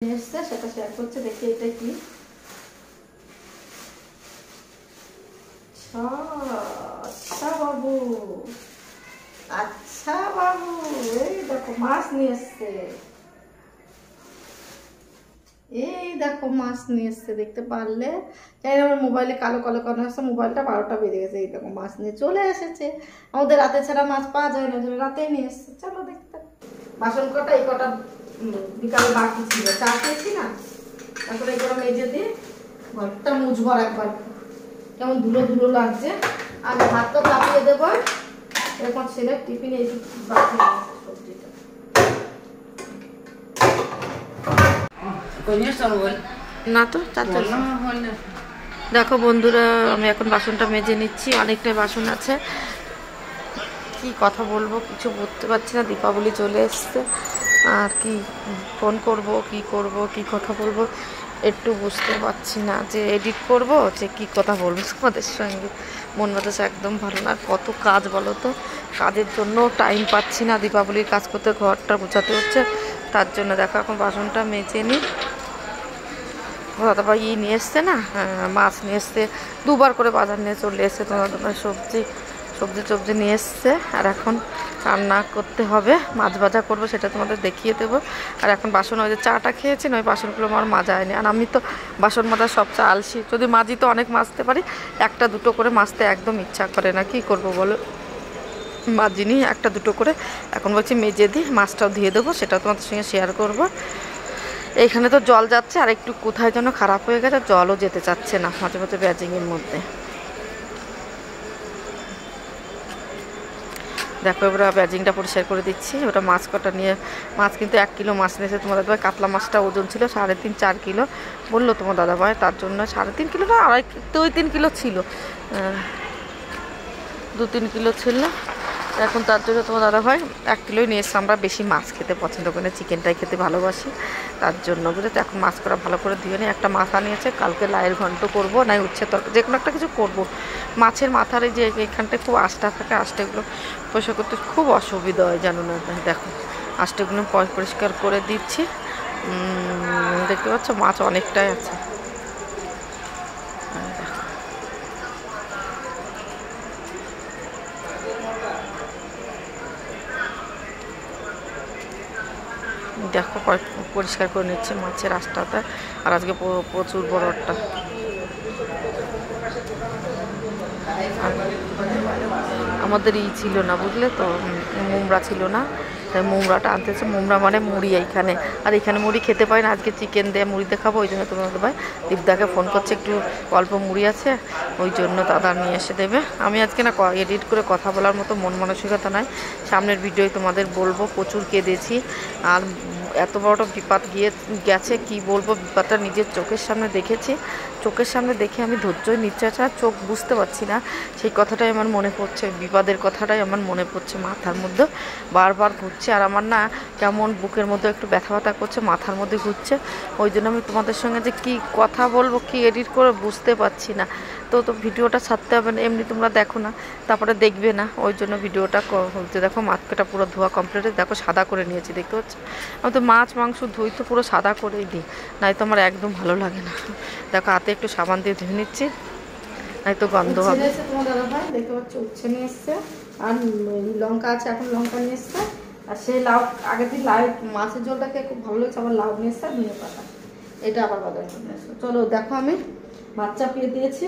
এসছে সেটা শেয়ার করছে। দেখি এটা কি। আচ্ছা বাবু, আচ্ছা বাবু, এই দেখো মাছ নিয়ে এসছে। এই দেখো মাছ নিয়ে এসছে, দেখতে পারলে? যাই আমার মোবাইলে কালো কালো কালো আসছে, মোবাইলটা 12টা বেজে গেছে। এই দেখো মাছ নিয়ে চলে এসেছে। আমাদের রাতে ছাড়া মাছ পাওয়া যায় না, রাতেই নিয়ে এসছে। চলো দেখতে। বাসন কটা এই কটা বিকালে বাকি ছিল, চা খেয়েছি না, তারপরে এই কটা মেজে দিয়ে ঘরটা মুছবো একবার। কেমন ধুলো ধুলো লাগছে। আর ভাত তো চাপিয়ে দেবো। এরকম ছেলের টিফিন এই বাকি সবজিটা না তো। দেখো বন্ধুরা, আমি এখন বাসনটা মেজে নিচ্ছি। অনেকটাই বাসন আছে। কি কথা বলবো কিছু বুঝতে পারছি না। দীপাবলি চলে এসছে, আর কি ফোন করব, কি করব, কি কথা বলবো একটু বুঝতে পারছি না। যে এডিট করব, যে কি কথা বলবো তোমাদের সঙ্গে। মন মেজাজ একদম ভালো না। কত কাজ বলো তো, কাজের জন্য টাইম পাচ্ছি না। দীপাবলির কাজ করতে ঘরটা গোছাতে হচ্ছে, তার জন্য দেখো এখন বাসনটা মেজে নিই। দাদাভাই নিয়ে এসছে না, মাছ নিয়ে এসছে, দুবার করে বাজার নিয়ে চলে এসছে। তোমার সবজি সবজি নিয়ে এসছে। আর এখন রান্না করতে হবে, মাছ ভাজা করবো, সেটা তোমাদের দেখিয়ে দেবো। আর এখন বাসন ওই যে চাটা খেয়েছি না, ওই বাসনগুলো আমার মাজা হয়নি। আর আমি তো বাসন মাজা সবচেয়ে আলসি। যদি মাজি তো অনেক মাজতে পারি, একটা দুটো করে মাজতে একদম ইচ্ছা করে না। কি করব বলো, মাজিনি, একটা দুটো করে এখন বলছি মেজে দিই, মাছটাও দিয়ে দেবো, সেটা তোমাদের সঙ্গে শেয়ার করবো। এইখানে তো জল যাচ্ছে, আর একটু কোথায় যেন খারাপ হয়ে গেছে, জলও যেতে চাচ্ছে না মাঝে মাঝে ব্যাজিংয়ের মধ্যে। দেখো এবার ব্যাজিংটা পরিষ্কার করে দিচ্ছি। ওটা মাছ কটা নিয়ে, মাছ কিন্তু 1 কিলো মাছ নিয়েছে তোমার দাদাভাই। কাতলা মাছটা ওজন ছিল 3.5-4 কিলো বললো তোমার দাদাভাই, তার জন্য 3.5 কিলো না, 2-3 কিলো ছিল, 2-3 কিলো ছিল। এখন তার জন্য তোমার দাদাভাই 1 কিলোই নিয়ে এসছে। আমরা বেশি মাছ খেতে পছন্দ করি না, চিকেনটাই খেতে ভালোবাসি, তার জন্য বুঝলে তো। এখন মাছ করা ভালো করে ধুয়ে নিয়ে একটা মাথা নিয়েছে, কালকে লাইয়ের ঘন্ট করবো, নাই উচ্ছে তরকারি, যে কোনো একটা কিছু করবো। মাছের মাথার এই যে এখানটায় খুব আঁশটা থাকে, আঁশটাগুলো পরিষ্কার করতে খুব অসুবিধা হয়, জানো না? দেখো আঁশটাগুলো পরিষ্কার করে দিচ্ছি। দেখতে পাচ্ছ মাছ অনেকটাই আছে। দেখো পরিষ্কার করে নিচ্ছে মাছের আঁশটাটা। আর আজকে প্রচুর বড় একটা আমাদের ছিল না বুঝলে তো, মোমরা ছিল না, তাই মোমরাটা আনতেছে। মোমরা মানে মুড়ি এইখানে, আর এখানে মুড়ি খেতে পাই না। আজকে চিকেন দিয়ে মুড়ি দেখাবো, ওই জন্য তোমাদের ভাই দীপদাকে ফোন করছে, একটু অল্প মুড়ি আছে, ওই জন্য দাদা নিয়ে এসে দেবে। আমি আজকে না এডিট করে কথা বলার মতো মন মানসিকতা নয়। সামনের ভিডিওয় তোমাদের বলবো, প্রচুর কেঁদেছি। আর এত বড়টা বিপদ গেছে, কি বলবো, বিপদটা নিজের চোখের সামনে দেখেছি। চোখের সামনে দেখে আমি ধৈর্যই নিচ্ছে না, চোখ বুঝতে পারছি না। সেই কথাটাই আমার মনে পড়ছে, বিপদের কথাটাই আমার মনে পড়ছে, মাথার মধ্যে বারবার ঘুরছে। আর আমার না কেমন বুকের মধ্যে একটু ব্যথা ব্যথা করছে, মাথার মধ্যে ঘুরছে। ওই জন্য আমি তোমাদের সঙ্গে যে কি কথা বলবো, কি এডিট করে বুঝতে পারছি না। তো ভিডিওটা ছাড়তে হবে না, এমনি তোমরা দেখো না, তারপরে দেখবে না, ওই জন্য ভিডিওটা হচ্ছে। দেখো মাছটা পুরো ধোয়া কমপ্লিট, দেখো সাদা করে নিয়েছি, দেখতে পাচ্ছ? আমি তো মাছ মাংস ধুই তো পুরো সাদা করেই দিই, নাই তো আমার একদম ভালো লাগে না। দেখো হাতে একটু সাবান দিয়ে ধুয়ে নিচ্ছি, নাই তো গন্ধ হবে। তোমার দাদাভাই দেখতে পাচ্ছ উচ্ছে নিয়ে এসছে, আর লঙ্কা আছে, এখন লঙ্কা নিয়ে এসছে। আর সেই লাউ, আগের দিন লাউ মাছের ঝোলটা খেয়ে খুব ভালো লাগছে, আবার লাউ নিয়ে এসছে, ধনে পাতা, এটা আবার বাজার নিয়ে এসছে। চলো দেখো আমি ভাত চাপিয়ে দিয়েছি,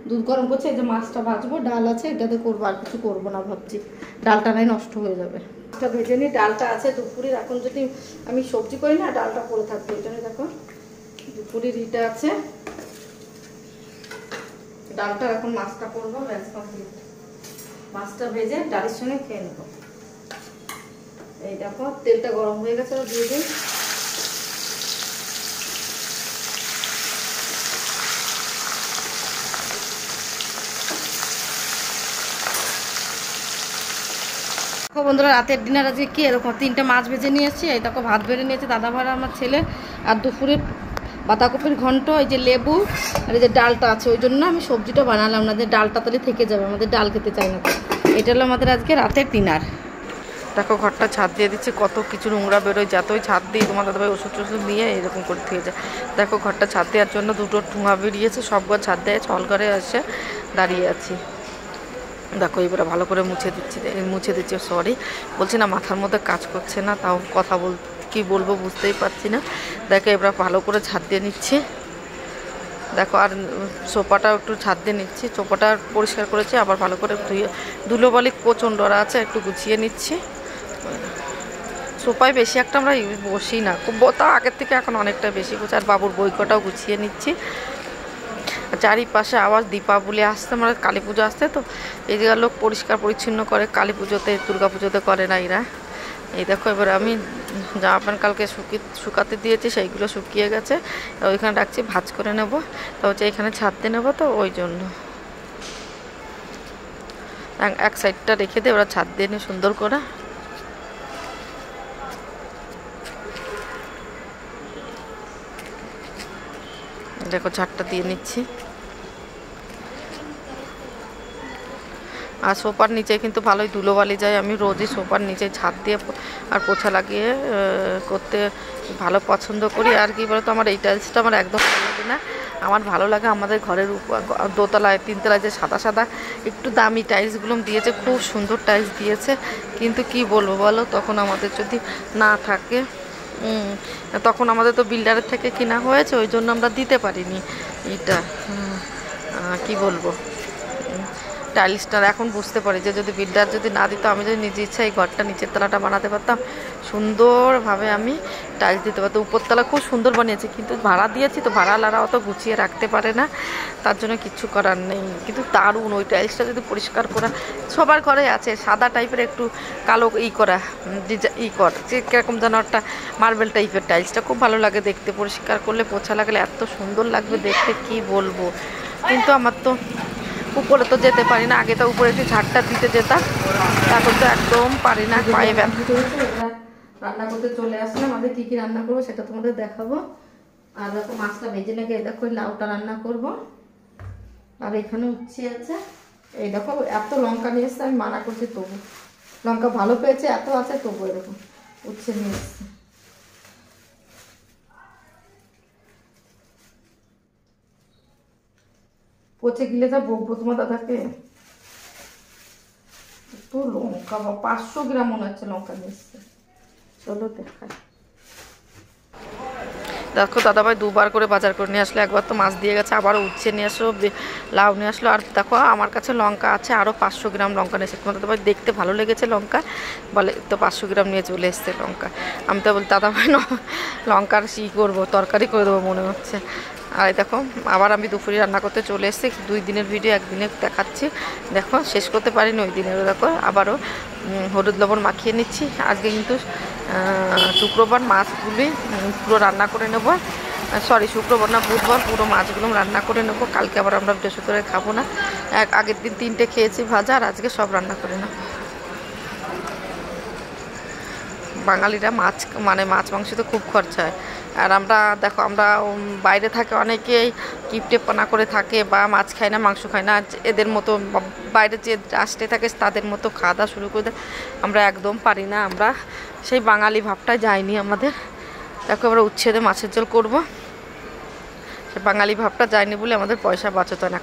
দুধ গরম করছে, এই যে মাছটা ভাজবো, ডাল আছে, এটাতে করবো, আর কিছু করবো না ভাবছি, ডালটা নাই নষ্ট হয়ে যাবে। মাছটা ভেজে নিই, ডালটা আছে দুপুরের, এখন যদি আমি সবজি করি না ডালটা পড়ে থাকবে, এই জন্য দেখো দুপুরের ইটা আছে, ডালটা এখন মাছটা করবো, ব্যাস কমপ্লিট। মাছটা ভেজে ডালের সঙ্গে খেয়ে নেবো। এই দেখো তেলটা গরম হয়ে গেছে, দিয়ে দিই। বন্ধুরা রাতের ডিনার আজকে কি এরকম 3টে মাছ ভেজে নিয়েছি, এই দেখো ভাত বেড়ে নিয়েছে দাদা ভাড়া আমার ছেলে। আর দুপুরের বাঁধাকপির ঘন্ট, এই যে লেবু, আর এই যে ডালটা আছে, ওই জন্য আমি সবজিটা বানালাম না, যে ডালটা তাহলে থেকে যাবে, আমাদের ডাল খেতে চাই না। এটা হলো আমাদের আজকে রাতের ডিনার। দেখো ঘরটা ছাদ দিয়ে দিচ্ছে, কত কিছু নোংরা বেরোয়, যতই ছাদ দিই তোমার দাদাভাই ওষুধ টষুধ নিয়ে এরকম করে থেকে যায়। দেখো ঘরটা ছাদ দেওয়ার জন্য দুটো ঠুঙা বেরিয়েছে, সব ঘর ছাদ দেয়, হল ঘরে এসে দাঁড়িয়ে আছি। দেখো এবারে ভালো করে মুছে দিচ্ছে। সরি বলছি না, মাথার মধ্যে কাজ করছে না, তাও কথা কি বলবো বুঝতেই পারছি না। দেখো এবার ভালো করে ছাদ দিয়ে নিচ্ছি। দেখো আর সোফাটাও একটু ছাদ দিয়ে নিচ্ছি, সোফাটা পরিষ্কার করেছি, আবার ভালো করে ধুলোবালি প্রচণ্ড আছে, একটু গুছিয়ে নিচ্ছি। সোফায় বেশি একটা আমরা বসি না, তা আগের থেকে এখন অনেকটা বেশি গুছি। আর বাবুর বই কটাও গুছিয়ে নিচ্ছি। চারিপাশে আবার দীপাবলি আসতে, আমরা কালী পুজো আসতে, তো এই জায়গার লোক পরিষ্কার পরিচ্ছন্ন করে, কালী পুজোতে দুর্গা পুজোতে করে না এরা। এই দেখো এবার আমি জামা প্যান্ট কালকে শুকাতে দিয়েছি, সেইগুলো শুকিয়ে গেছে, ওইখানে রাখছি, ভাঁজ করে নেবো। তো হচ্ছে এখানে ছাদতে নেবো, তো ওই জন্য এক সাইডটা রেখে দিয়ে ওরা ছাদ দিয়ে নিয়ে সুন্দর করে। দেখো ছাদটা দিয়ে নিচ্ছি। আর সোফার নিচে কিন্তু ভালোই ধুলোবালি যায়, আমি রোজই সোফার নিচে ছাদ দিয়ে আর পোছা লাগিয়ে করতে ভালো পছন্দ করি। আর কি বলতো, আমার এই টাইলসটা আমার একদম ভালো লাগে না। আমার ভালো লাগে আমাদের ঘরের উপর দোতলায় তিনতলায় যে সাদা সাদা একটু দামি টাইলসগুলো দিয়েছে, খুব সুন্দর টাইলস দিয়েছে, কিন্তু কি বলবো বলো, তখন আমাদের যদি না থাকে, তখন আমাদের তো বিল্ডারের থেকে কিনা হয়েছে, ওই জন্য আমরা দিতে পারিনি এটা। কি বলবো, টাইলসটা এখন বুঝতে পারি যে যদি বিল্ডার যদি না দিত, আমি যদি নিজে ইচ্ছা এই ঘরটা নিচের তলাটা বানাতে পারতাম, সুন্দরভাবে আমি টাইলস দিতে পারতাম। উপরতলা খুব সুন্দর বানিয়েছি, কিন্তু ভাড়া দিয়েছি তো, ভাড়ালারা অত গুছিয়ে রাখতে পারে না, তার জন্য কিচ্ছু করার নেই। কিন্তু দারুণ ওই টাইলসটা যদি পরিষ্কার করা, সবার ঘরে আছে সাদা টাইপের একটু কালো করা যে কীরকম যেন একটা মার্বেল টাইপের টাইলসটা খুব ভালো লাগে দেখতে, পরিষ্কার করলে পোছা লাগলে এত সুন্দর লাগবে দেখতে, কি বলবো। কিন্তু আমার তো উপরে তো যেতে পারি না, আগে তো উপরে যে ঝাড়টা দিতে যেতাম, এখন তো একদম পারি না, পায়ে ব্যথা করেছে। এবার রান্না করতে চলে আসলাম, আমাদের কী কী রান্না করবো সেটা তোমাদের দেখাবো। আর দেখো মাছটা ভেজে লেগে, এই দেখো লাউটা রান্না করব। আর এখানে উচ্ছে আছে, এই দেখো এত লঙ্কা নিয়ে এসছে, আমি মানা করছি তবু লঙ্কা ভালো পেয়েছে, এত আছে তবু এরকম উচ্ছে নিয়ে এসছে। পচে গেলে যা বকবো তোমার দাদাকে। তো লঙ্কা 500 গ্রাম মনে হচ্ছে লঙ্কা নিয়ে এসছে। চলো দেখাই। দেখো দাদাভাই দুবার করে বাজার করে নিয়ে আসলো, একবার তো মাছ দিয়ে গেছে, আবারও উচ্ছে নিয়ে আসলো, লাউ নিয়ে আসলো। আর দেখো আমার কাছে লঙ্কা আছে আরও 500 গ্রাম লঙ্কা নিয়ে এসে, তোমার দাদাভাই দেখতে ভালো লেগেছে লঙ্কা, বলে তো 500 গ্রাম নিয়ে চলে এসছে লঙ্কা। আমি তো বলি দাদাভাই লঙ্কার কী করবো, তরকারি করে দেবো মনে হচ্ছে। আর দেখো আবার আমি দুপুরে রান্না করতে চলে এসেছি, 2 দিনের ভিডিও একদিনে দেখাচ্ছি। দেখো শেষ করতে পারিনি ওই দিনেরও, দেখো আবারও হলুদ লবণ মাখিয়ে নিচ্ছি। আজকে কিন্তু শুক্রবার, মাছগুলি পুরো রান্না করে নেব, সরি শুক্রবার না বুধবার, পুরো মাছগুলো রান্না করে নেব। কালকে আবার আমরা বৃহস্পতিবার খাবো না, আগের দিন 3টে খেয়েছি ভাজা, আর আজকে সব রান্না করে নেব। বাঙালিরা মাছ মাংস তো খুব খরচা হয়। আর আমরা দেখো, আমরা বাইরে থাকে অনেকেই কিপটেপনা করে থাকে, বা মাছ খায় না, মাংস খায় না, এদের মতো বাইরে যে রাষ্ট্রে থাকে তাদের মতো খাওয়া দাওয়া শুরু করে দেয়। আমরা একদম পারি না, আমরা সেই বাঙালি ভাবটা যায়নি আমাদের। দেখো আমরা উচ্ছেদে মাছের ঝোল করবো, সে বাঙালি ভাবটা যায়নি বলে আমাদের পয়সা বাঁচাতে হয় না,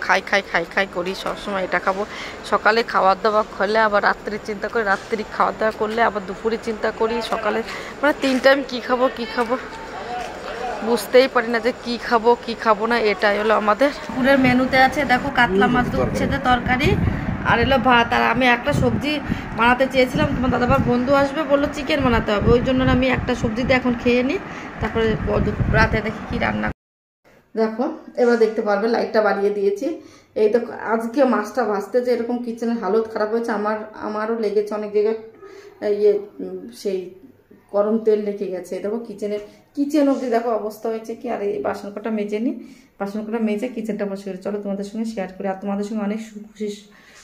খাই করি সবসময়, এটা খাবো। সকালে খাওয়া দাওয়া করলে আবার রাত্রির চিন্তা করি, রাত্রি খাওয়া দাওয়া করলে আবার দুপুরে চিন্তা করি, সকালে, মানে 3 টাইম কী খাবো বুঝতেই পারি না যে কি খাবো না। এটাই হলো আমাদের পুরের মেনুতে আছে। দেখো কাতলা মাছ উচ্ছেদের তরকারি, আর এলো ভাত। আর আমি একটা সবজি বানাতে চেয়েছিলাম, তোমার দাদাবার বন্ধু আসবে, বললো চিকেন বানাতে হবে, ওই জন্য আমি একটা সবজিতে এখন খেয়ে নিই, তারপরে রাতে দেখি কি রান্না। দেখো এবার দেখতে পারবে, লাইটটা বাড়িয়ে দিয়েছি। এই তো আজকে মাছটা ভাজতে যে এরকম কিচেনের হালত খারাপ হয়েছে, আমারও লেগেছে অনেক জায়গায়, সেই গরম তেল লেগে গেছে। দেখো কিচেন অবধি দেখো অবস্থা হয়েছে কি। আর এই বাসন কটা মেজে কিচেনটা বসে করি, চলো তোমাদের সঙ্গে শেয়ার করি। আর তোমাদের সঙ্গে অনেক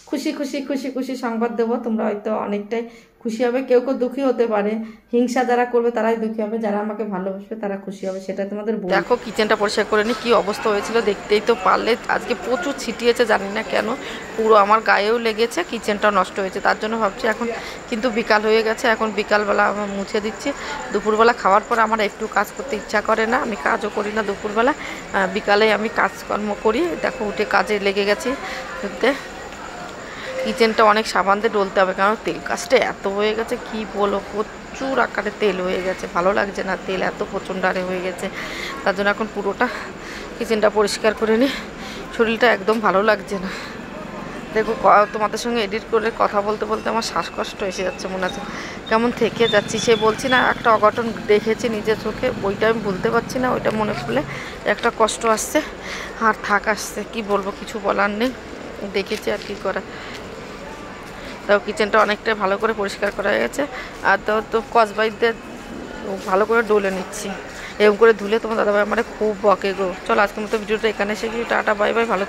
খুশি খুশি খুশি খুশি সংবাদ দেবো, তোমরা হয়তো অনেকটাই খুশি হবে, কেউ কেউ দুঃখী হতে পারে। হিংসা যারা করবে তারাই দুঃখী হবে, যারা আমাকে ভালোবাসবে তারা খুশি হবে, সেটা তোমাদের বল। দেখো কিচেনটা পরিষ্কার করে নি কি অবস্থা হয়েছিল দেখতেই তো পারলে। আজকে প্রচুর ছিটিয়েছে, জানি না কেন, পুরো আমার গায়েও লেগেছে, কিচেনটাও নষ্ট হয়েছে। তার জন্য ভাবছি এখন কিন্তু বিকাল হয়ে গেছে, এখন বিকালবেলা আমার মুছে দিচ্ছি। দুপুরবেলা খাওয়ার পর আমার একটু কাজ করতে ইচ্ছা করে না, আমি কাজও করি না দুপুরবেলা, বিকালে আমি কাজকর্ম করি। দেখো উঠে কাজে লেগে গেছি। কিচেনটা অনেক সাবান দিয়ে ডলতে হবে, কারণ তেল কাজটা এত হয়ে গেছে কি বলো, প্রচুর আকারে তেল হয়ে গেছে, ভালো লাগছে না, তেল এত প্রচণ্ড আরে হয়ে গেছে। তার জন্য এখন পুরোটা কিচেনটা পরিষ্কার করে নিই, শরীরটা একদম ভালো লাগছে না। দেখো তোমাদের সঙ্গে এডিট করে কথা বলতে বলতে আমার শ্বাসকষ্ট এসে যাচ্ছে, মনে আছে কেমন থেকে যাচ্ছি। সে বলছি না একটা অঘটন দেখেছি নিজের চোখে, ওইটা আমি ভুলতে পারছি না, ওইটা মনে পড়লে একটা কষ্ট আসছে আর থাক আসছে, কি বলবো, কিছু বলার নেই, দেখেছি আর কি করা। তাও কিচেনটা অনেকটাই ভালো করে পরিষ্কার করা হয়ে গেছে। আর তো কসবাইট দিয়ে ভালো করে ডলে নিচ্ছি, এরকম করে ধুলে তোমার দাদাভাই আমার খুব বকে গো। চলো আজকের মতো ভিডিওটা এখানে শেষ, টাটা বাই বাই, ভালো।